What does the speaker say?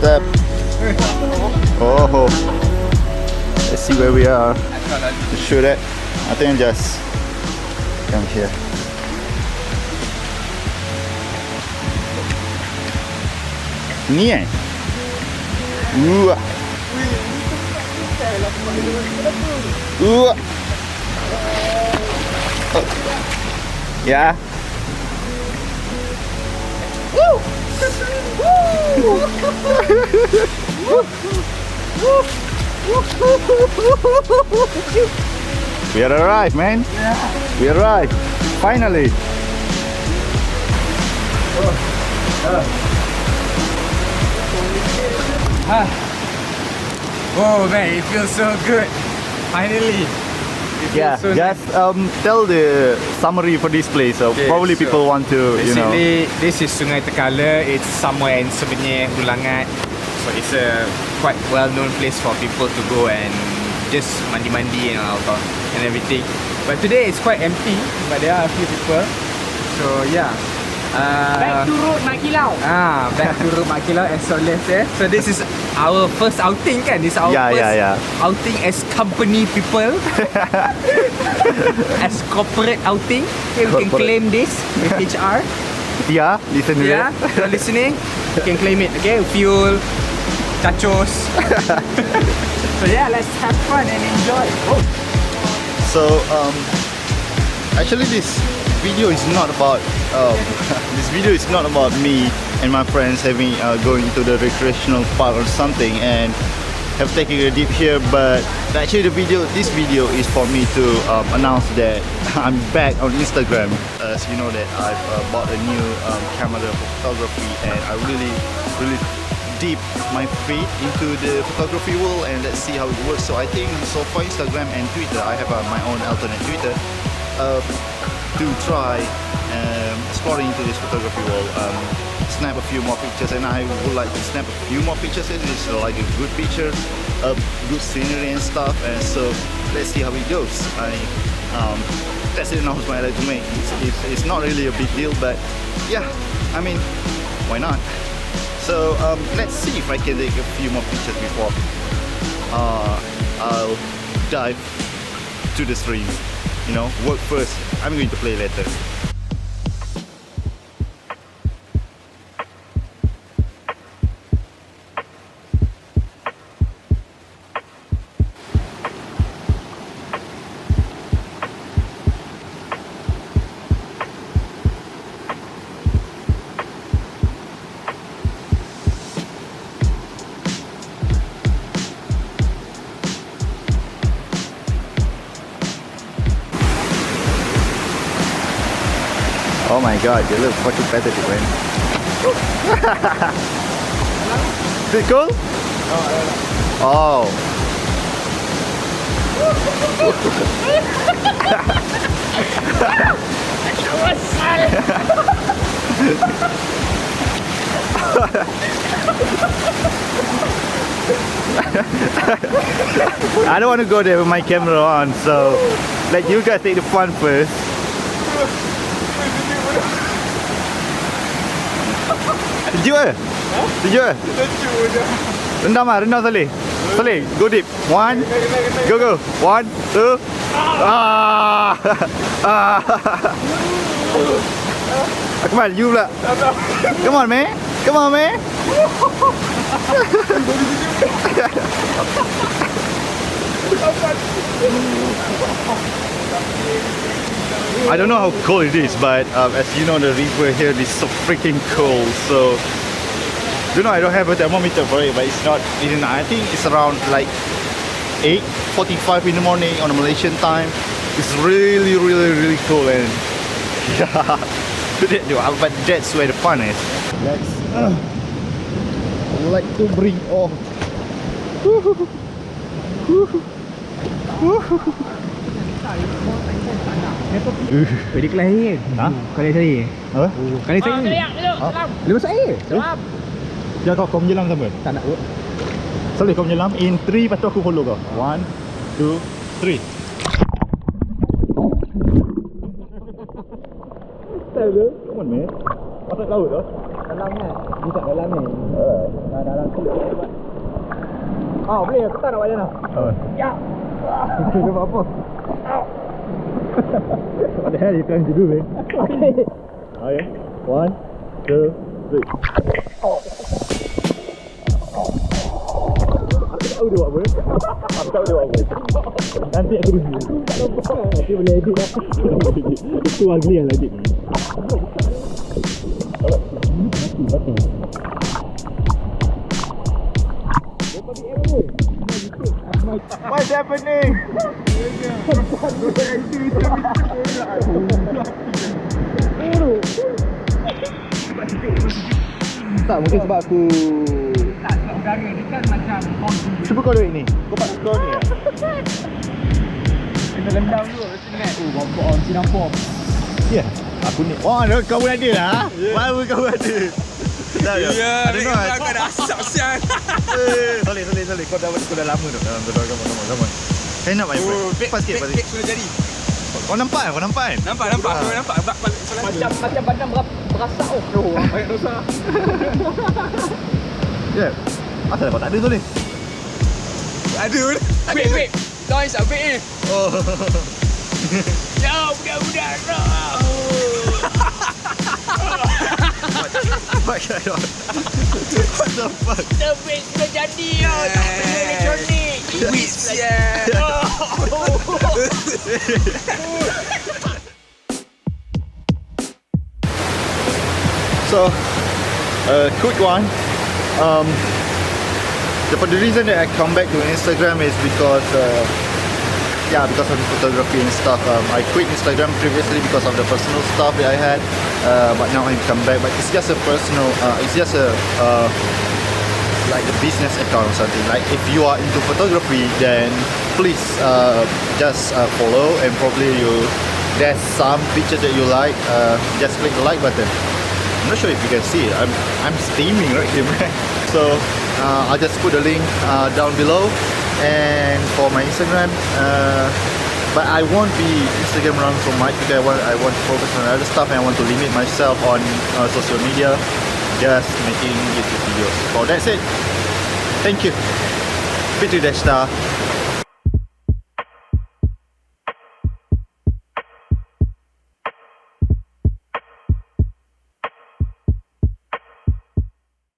step. Oh, let's see where we are. To shoot it, I think just come here. Ni yeah. We are arrived, man. We arrived. Finally. Oh man, it feels so good. Finally. Yeah, so just tell the summary for this place. Okay, probably so people want to, basically, this is Sungai Tekala. It's somewhere in Sebenyih, Bulangat. So it's a quite well-known place for people to go and just mandi-mandi and everything. But today it's quite empty, but there are a few people. So yeah. Back to road Mak Kilau. Back to road Mak Kilau, as Soleh said. So this is our first outing kan? This is our first outing as company people. As corporate outing. Okay, we can claim this with HR. Yeah, listen to Yeah, if you're listening, you can claim it. Okay, fuel, tachos. So yeah, let's have fun and enjoy. Oh. So actually this video is not about me and my friends having going to the recreational park or something and have taken a dip here, but actually this video is for me to announce that I'm back on Instagram. As you know that I've bought a new camera for photography, and I really deep my feet into the photography world, and let's see how it works. So I think so for Instagram and Twitter, I have my own alternate Twitter to try exploring into this photography world, snap a few more pictures, and I would like to snap a few more pictures. It's like a good picture, good scenery and stuff, and so let's see how it goes. That's the announcement I like to make. It's not really a big deal, but yeah, I mean, why not? So let's see if I can take a few more pictures before I'll dive to the stream. You know, work first. I'm going to play later. Oh my god, you look fucking pathetic, man. Is it cool? Oh. I don't want to go there with my camera on, so let you guys take the fun first. Sejuk ke? Sejuk ke? Rendam lah, rendam Saleh. Saleh, go deep. One, go. 1, 2. Come on, you pula. Come on, man. I don't know how cold it is, but as you know, the river here is so freaking cold. So, I don't have a thermometer for it, but it's not. I think it's around like 8:45 in the morning on the Malaysian time. It's really cold, and yeah, but that's where the fun is. Let's like to bring off. Dia kelas air kan? Kelas air. Apa? Kelas air. Dia masuk air. Jangan kau menyelam sama. Tak nak. Sorry, kau menyelam in 3, lepas tu aku follow kau. 1, 2, 3. Come on, man. Masuk laut tu. Dalam kan? Dia tak dalam ni. Dalam tu. Oh, boleh. Aku tak nak buat macam mana. Ya. Kau buat apa? What the hell you trying to do, man? Okay. 1, 2, 3. Aku tahu dia buat apa. Aku tahu dia buat apa. Nanti aku review. Nanti boleh edit lah. Itu ugly lah edit. Mati. What's happening? Tak, mungkin sebab aku Tak, sebab udara dia kan macam cuba kau duit ni. Kau ni lah. kena rendam dulu. Ingat. Bapak on si nampak. Ya, aku ni. Wah, kau pun ada lah. Baru kau ada. Dah ya. Ya, kau dah asap siang. Soleh. Kau dah lama tu dalam tu. Come on. Hand up my friend. Pas sikit. Sudah jadi. Kau nampak kan? Nampak. Aku nampak. Macam badan berasak. Oh, banyak dosa. Ya. Asal kau tak ada Soleh? Ada. Wait. Kau isap ni. Oh. Ya, budak-budak. What the fuck? Terbaik sudah jadi. Tak perlu elektronik. Wait, yeah. So, quick one. The reason that I come back to Instagram is because because of the photography and stuff. I quit Instagram previously because of the personal stuff that I had, but now I'm come back. But it's just a personal. It's just a like a business account or something. Like if you are into photography, then please just follow, and probably there's some pictures that you like. Just click the like button. I'm not sure if you can see it. I'm steaming right here, man. So I'll just put the link down below, and for my Instagram. But I won't be Instagram around so much because I want to focus on other stuff, and I want to limit myself on social media, just making YouTube videos. So that's it. Thank you. Fitri Deshta.